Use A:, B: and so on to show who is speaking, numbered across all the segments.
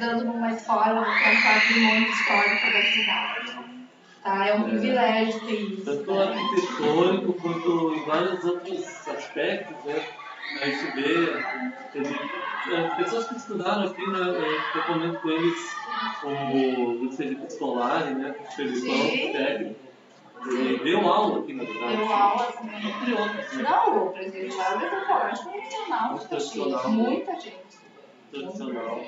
A: estudando numa escola, que é um patrimônio histórico da cidade. Tá? É um privilégio ter isso.
B: Tanto arquitetônico quanto em vários outros aspectos, né? A gente vê pessoas que estudaram aqui, né? Eu comento com eles o serviço escolar, né? O serviço técnico. Ele deu aula aqui na verdade.
A: Deu aula, assim. Não, o presidente lá é um colégio profissional. Muita gente.
B: Tradicional.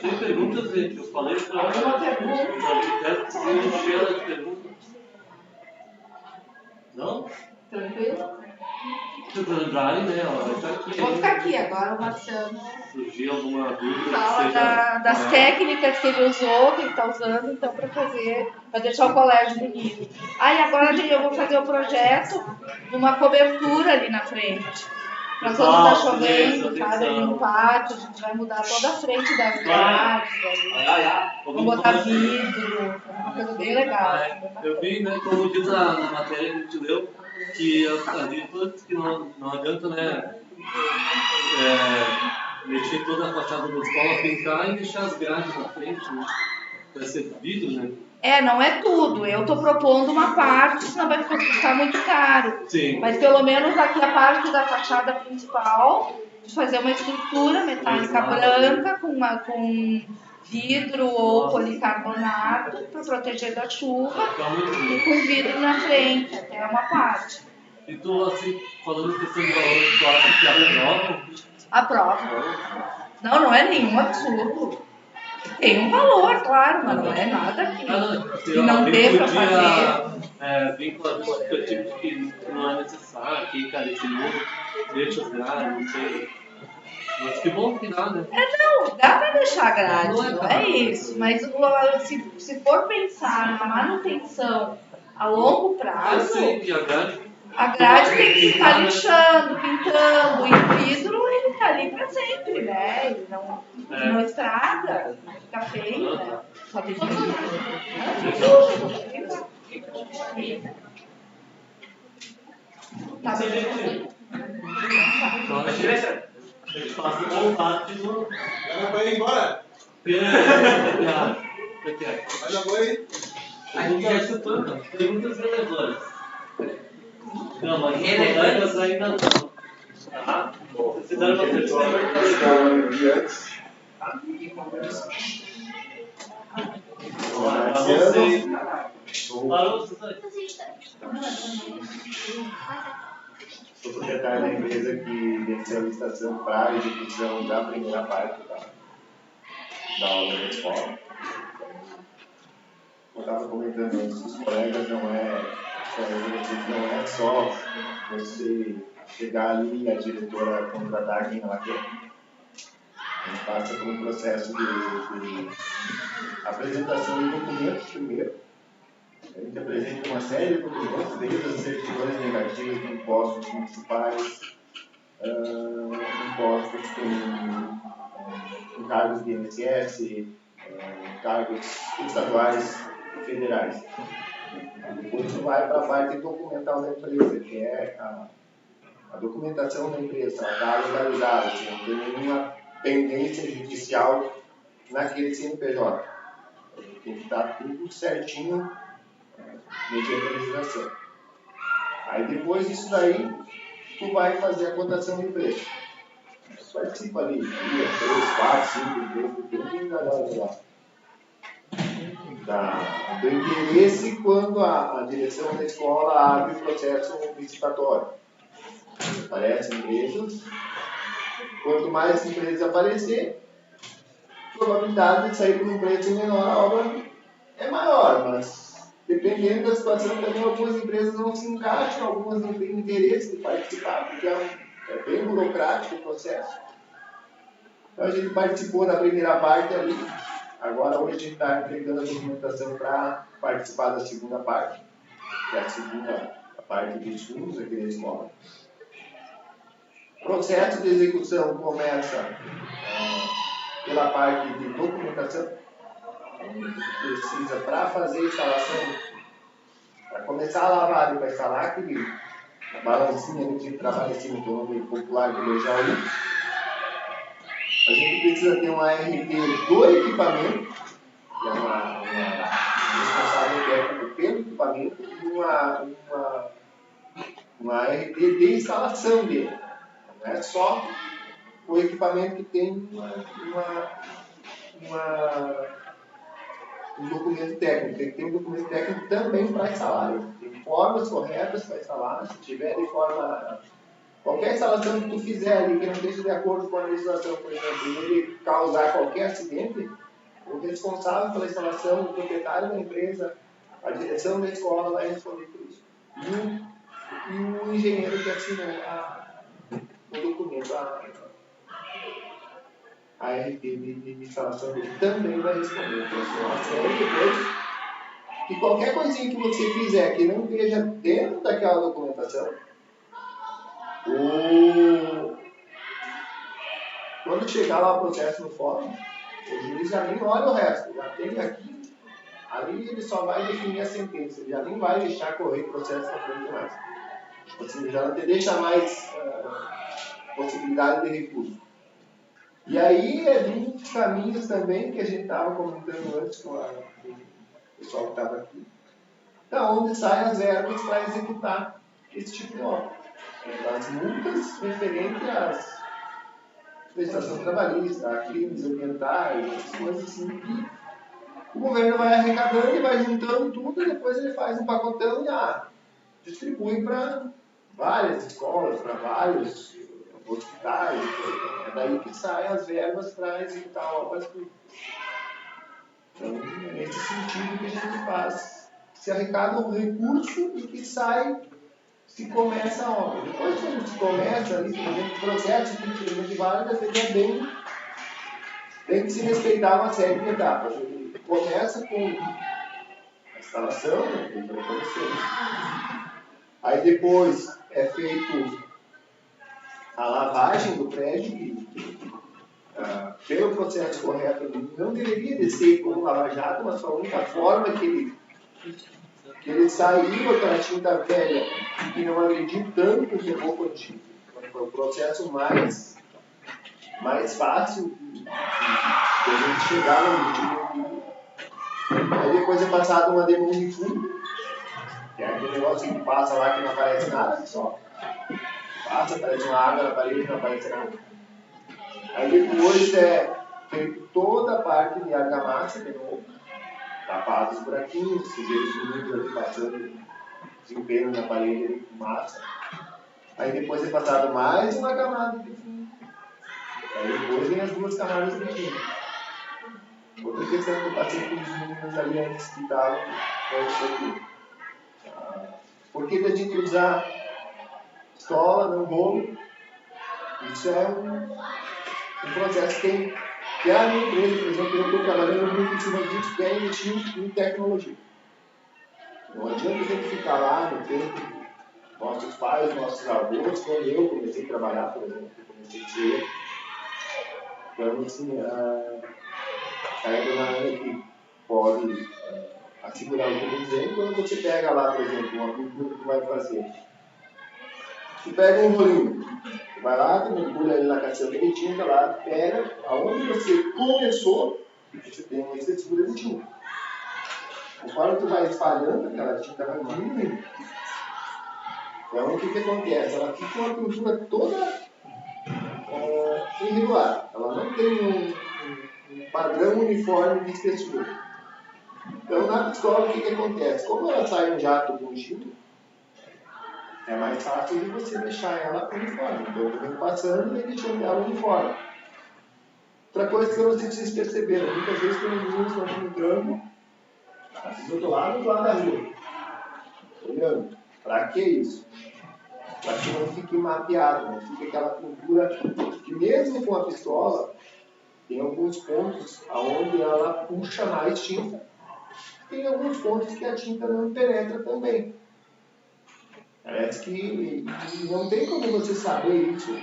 B: Tem perguntas, gente? Eu falei para
A: alguma pergunta?
B: Os arquitetos se encheram de perguntas. Não?
A: Tranquilo?
B: Se vocês entrarem, né? Ela vai aqui.
A: Vou ficar aqui agora, o Marciano.
B: Surgiu alguma dúvida?
A: Fala das técnicas que ele usou, que ele está usando, então, para deixar o colégio bonito. Aí agora eu vou fazer o projeto de uma cobertura ali na frente. Para quando está chovendo, sabe, ali no pátio, a gente vai mudar toda a frente das grades ali. Vou botar vidro, uma coisa bem legal.
B: Eu vi, né, como diz na matéria que a gente leu, que a diretora disse que não adianta, né, mexer toda a fachada da escola, pintar e deixar as grades na frente, né? Vai ser vidro, né?
A: Não é tudo. Eu estou propondo uma parte, senão vai custar muito caro.
B: Sim.
A: Mas pelo menos aqui a parte da fachada principal, de fazer uma estrutura metálica branca com vidro ou policarbonato para proteger da chuva e com vidro na frente, até uma parte.
B: E tu, assim, falando em questão de valor, tu acha que aprovam?
A: Aprova. Não é nenhum absurdo. Tem um valor, claro, mas não é nada que não dê para fazer.
B: Vínculo justificativo que não é necessário, que encarecimento, deixa as grades, não sei. Mas que bom que dá, né?
A: Não, dá para deixar grade, não é isso. Mas se for pensar na manutenção a longo prazo, a grade tem que ficar lixando, pintando, e o vidro ele está ali para sempre, né? Ele não estraga, fica feio, né? Só tem que tá bem.
B: Então a gente passa o contato no...
C: Ela vai embora.
B: Olha, foi. A gente já escutando perguntas relevantes. Não, mas os colegas ainda não. Tá? Vocês fizeram uma pergunta.
C: Sou proprietário da empresa que venceu a licitação para a execução da primeira parte da obra da escola. Eu estava comentando antes com os colegas, não é só você chegar ali e a diretora contratar quem ela quer. A gente passa por um processo de apresentação de documentos primeiro. A gente apresenta uma série de documentos, desde as certidões negativas de impostos municipais, impostos com cargos de INSS, cargos estaduais e federais. Depois isso vai para a parte documental da empresa, que é a documentação da empresa. Ela está legalizada, assim, não tem nenhuma pendência judicial naquele CNPJ. Tem que estar tudo certinho mediante a legislação. Aí depois disso daí, tu vai fazer a cotação de preço. Tu participa ali, 2, 3, 4, 5 empresas, depende do interesse quando a direção da escola abre o processo licitatório. Aparecem empresas, quanto mais empresas aparecer, a probabilidade de sair por um preço menor a obra é maior, mas dependendo da situação também algumas empresas não se encaixam, algumas não têm interesse de participar, porque é bem burocrático o processo. Então a gente participou da primeira parte ali, agora hoje a gente está entregando a documentação para participar da segunda parte, que é a parte de estudos aqui da escola. O processo de execução começa pela parte de documentação. A gente precisa, para fazer a instalação, para começar a lavar e para instalar aquele balancinha que trabalha assim no nome popular de Bejaú, a gente precisa ter um ART do equipamento, que é uma responsável técnica pelo equipamento, e uma ART de instalação dele. Não é só o equipamento que tem um documento técnico. Tem que ter um documento técnico também para instalar. Tem formas corretas para instalar. Se tiver de forma... Qualquer instalação que tu fizer ali que não esteja de acordo com a legislação, por exemplo, e ele causar qualquer acidente, o responsável pela instalação, o proprietário da empresa, a direção da escola vai responder por isso. E o engenheiro que assinou o documento, a ART de instalação dele, também vai responder. Então, assim, uma série de coisas que qualquer coisinha que você fizer que não esteja dentro daquela documentação, quando chegar lá o processo no fórum, o juiz já nem olha o resto, já tem aqui, ali ele só vai definir a sentença, ele já nem vai deixar correr o processo na frente mais. Assim, já não te deixa mais possibilidade de recurso. E aí é um dos caminhos também que a gente estava comentando antes com o pessoal que estava aqui, da onde saem as verbas para executar esse tipo de obra. As multas referentes às legislação trabalhista, a crimes ambientais, essas coisas assim, que o governo vai arrecadando e vai juntando tudo e depois ele faz um pacotão e distribui para várias escolas, para vários hospitais. É daí que saem as verbas para executar obras públicas. Então, é nesse sentido que a gente faz. Se arrecada um recurso e que sai, se começa a obra. Depois que a gente começa ali, por exemplo, o processo de várias vezes tem que se respeitar uma série de etapas. Ele começa com a instalação, aí depois é feito a lavagem do prédio, pelo processo correto, ele não deveria descer como lava-jato, mas a única forma que ele saiu aquela tinta velha e não agrediu tanto o reboco antigo. Foi o processo mais fácil de a gente chegar no objetivo. Aí depois é passado uma demão de fundo, que é aquele negócio que passa lá que não aparece nada, só passa, aparece uma água na parede, não aparece nada. Aí depois é feito toda a parte de argamassa de novo, tapado os buraquinhos, sujeiros unidos ali passando desempenho na parede ali com massa. Aí depois é passado mais uma camada de fundo. Aí depois vem as duas camadas de fundo. Outra questão que eu passei com os meninos ali antes que estavam é isso aqui. Por que a gente usar estola, não rolo? Isso é um processo que a minha empresa, por exemplo, eu estou trabalhando muito em cima disso, que é investir em tecnologia. Não adianta a gente ficar lá no tempo dos nossos pais, nossos avós, quando eu comecei a trabalhar, por exemplo, eu comecei a ser. Então, assim, a Ana que pode assegurar o que eu vou dizer, quando você pega lá, por exemplo, uma pintura que tu vai fazer. Tu pega um rolinho, tu vai lá, tu mergulha ali na caçamba de tinta lá, tu pega, aonde você começou, você tem uma textura de tinta. Conforme tu vai espalhando, aquela tinta vai diminuindo. Então, o que acontece? Ela fica uma pintura toda irregular. Ela não tem um padrão uniforme de espessura. Então, na pistola, o que acontece? Como ela sai um jato contínuo, é mais fácil de você deixar ela uniforme. Então, eu venho passando e deixando ela uniforme. Outra coisa que eu não sei se vocês perceberam, muitas vezes quando os meninos estão entrando, do outro lado da rua, olhando. Para que isso? Para que não fique mapeado, não fique aquela pintura que mesmo com a pistola, tem alguns pontos onde ela puxa mais tinta. Tem alguns pontos que a tinta não penetra também. Parece que não tem como você saber isso.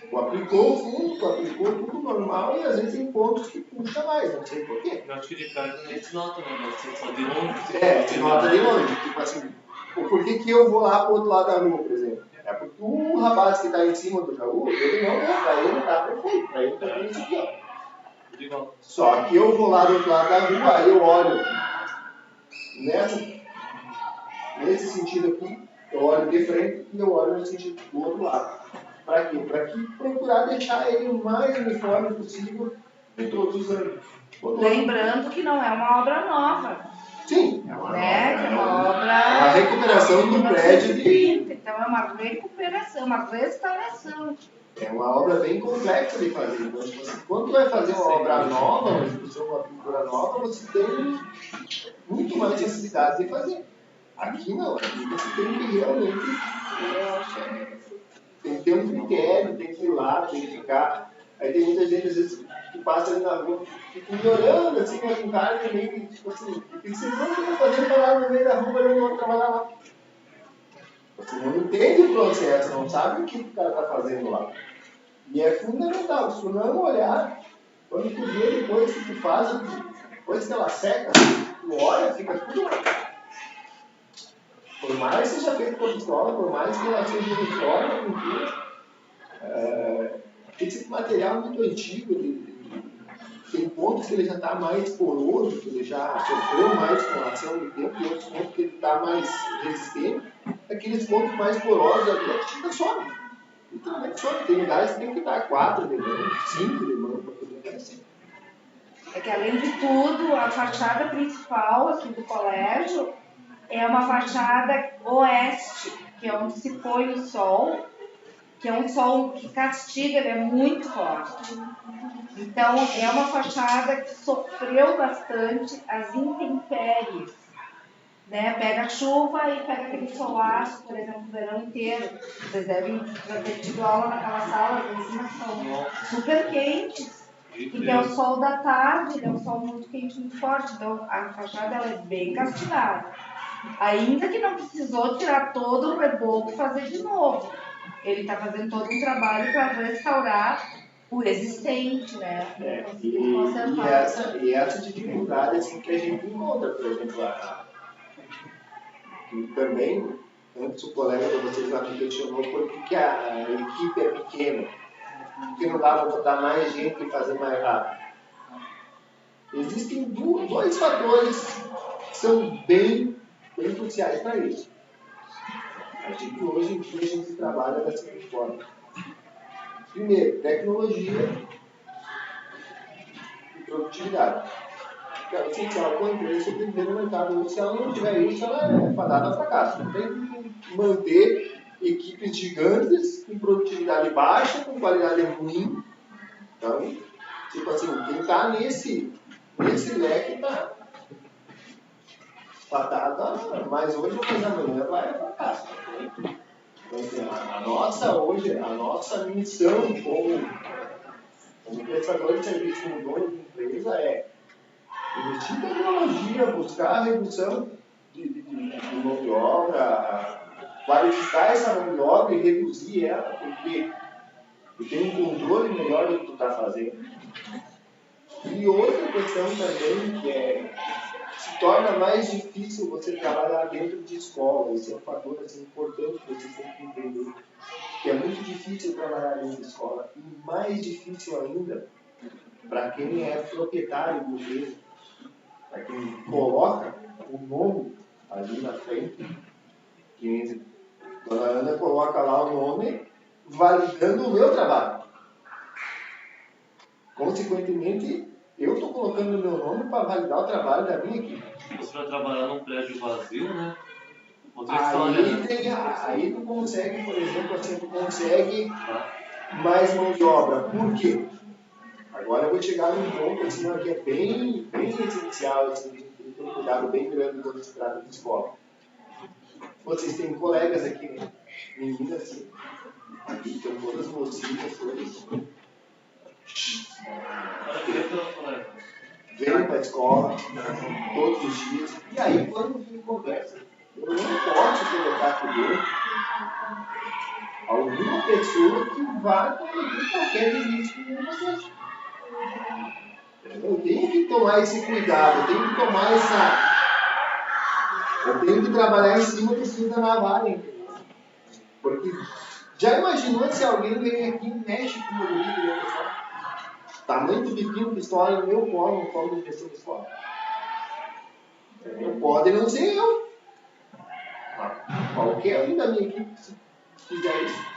C: Tu aplicou o fundo, tu aplicou tudo normal e às vezes tem pontos que puxa mais, não sei porquê.
B: Eu acho que de perto nem se nota, né? Mas só de longe.
C: Se nota de longe. Tipo assim, por que eu vou lá pro outro lado da rua, por exemplo? É porque o rapaz que está em cima do Jaú, ele não é, para ele está perfeito, para ele está bem isso aqui.
B: igual.
C: Só que eu vou lá do outro lado da rua, aí eu olho nesse sentido aqui, eu olho de frente e eu olho no sentido do outro lado. Para quê? Para procurar deixar ele o mais uniforme possível em todos os anos.
A: Lembrando que não é uma obra nova.
C: Sim, é
A: uma obra.
C: A recuperação do prédio de.
A: Então é uma recuperação, uma restauração.
C: É uma obra bem complexa de fazer. Então, quando vai fazer uma obra nova, uma exposição, uma pintura nova, você tem muito mais facilidade de fazer. Aqui não, aqui você tem que realmente tem que ter um critério, tem que ir lá, tem que ficar. Aí tem muita gente, às vezes, que passa ali na rua, fica me olhando, assim, com um cara que meio que, tipo assim, o que vocês não estão fazendo para lá no meio da rua, eu não vou trabalhar lá. Você não entende o processo, não sabe o que o cara está fazendo lá. E é fundamental, se tu não olhar, quando tu vê depois que tu faz, depois que ela seca, tu olha, fica tudo lá. Por mais que seja feito por escola, por mais que ela seja uniforme, esse material é muito antigo, tem pontos que ele já está mais poroso, que ele já sofreu mais com a ação do tempo, e outros pontos que ele está mais resistente. Aqueles pontos mais porosos ali, a tinta sobe. Literalmente sobe. Tem lugares que tem que dar 4 de mão, 5 de mão para poder crescer.
A: É que, além de tudo, a fachada principal aqui do colégio é uma fachada oeste, que é onde se põe o sol, que é um sol que castiga, ele é muito forte. Então, é uma fachada que sofreu bastante as intempéries. Né? Pega chuva e pega aquele solaço, por exemplo, o verão inteiro. Vocês devem ter tido aula naquela sala, as ensinas são super quentes. Porque é o sol da tarde, ele é um sol muito quente, muito forte. Então, a fachada ela é bem castigada. Ainda que não precisou tirar todo o reboco e fazer de novo. Ele está fazendo todo um trabalho para restaurar o existente, né?
C: E essa dificuldade assim, que a gente encontra, por exemplo, que também, antes o colega de vocês lá me questionou por que a equipe é pequena, porque não dá para botar mais gente e fazer mais rápido. Existem dois fatores que são bem cruciais para isso. A gente, hoje em dia, a gente trabalha da seguinte forma. Primeiro, tecnologia e produtividade. Cara, se uma empresa sobreviver no mercado, se ela não tiver isso, ela é fadada ao fracasso. Não tem que manter equipes gigantes com produtividade baixa, com qualidade ruim. Então, tipo assim, quem está nesse leque está fadada, mas hoje, mas amanhã vai fracasso. Então, assim, a nossa missão como prestador de serviço, como dono de empresa, é investir em tecnologia, buscar a redução de mão de obra, qualificar essa mão de obra e reduzir ela, porque tu tem um controle melhor do que tu está fazendo. E outra questão também que se torna mais difícil você trabalhar dentro de escola. Esse é um fator assim, importante que vocês têm que entender. Que é muito difícil trabalhar dentro de escola. E mais difícil ainda para quem é proprietário do empresa. Para quem coloca o nome ali na frente. Que a dona Ana coloca lá o nome validando o meu trabalho. Consequentemente, eu estou colocando o meu nome para validar o trabalho da minha equipe.
B: Você vai trabalhar num prédio vazio, né?
C: Aí tu consegue, por exemplo, assim, tu consegue mais mão de obra. Por quê? Agora eu vou chegar num ponto assim, que é bem essencial, assim, tem que ter um cuidado bem grande quando se trata de escola. Vocês têm colegas aqui, né? Meninas, assim, aqui estão todas mocinhas, todas. Vêm para a escola todos os dias. E aí, quando vem conversa, eu não posso colocar aqui dentro alguma pessoa que vá cometer qualquer delito com vocês. Eu tenho que tomar esse cuidado, eu tenho que tomar eu tenho que trabalhar em cima do fio da navalha. Porque já imaginou se alguém vem aqui e mexe com o meu livro? tamanho do pepino que estoura no meu colo, no colo do pessoa da escola. Pode não ser eu. Qualquer um da minha equipe, se fizer isso.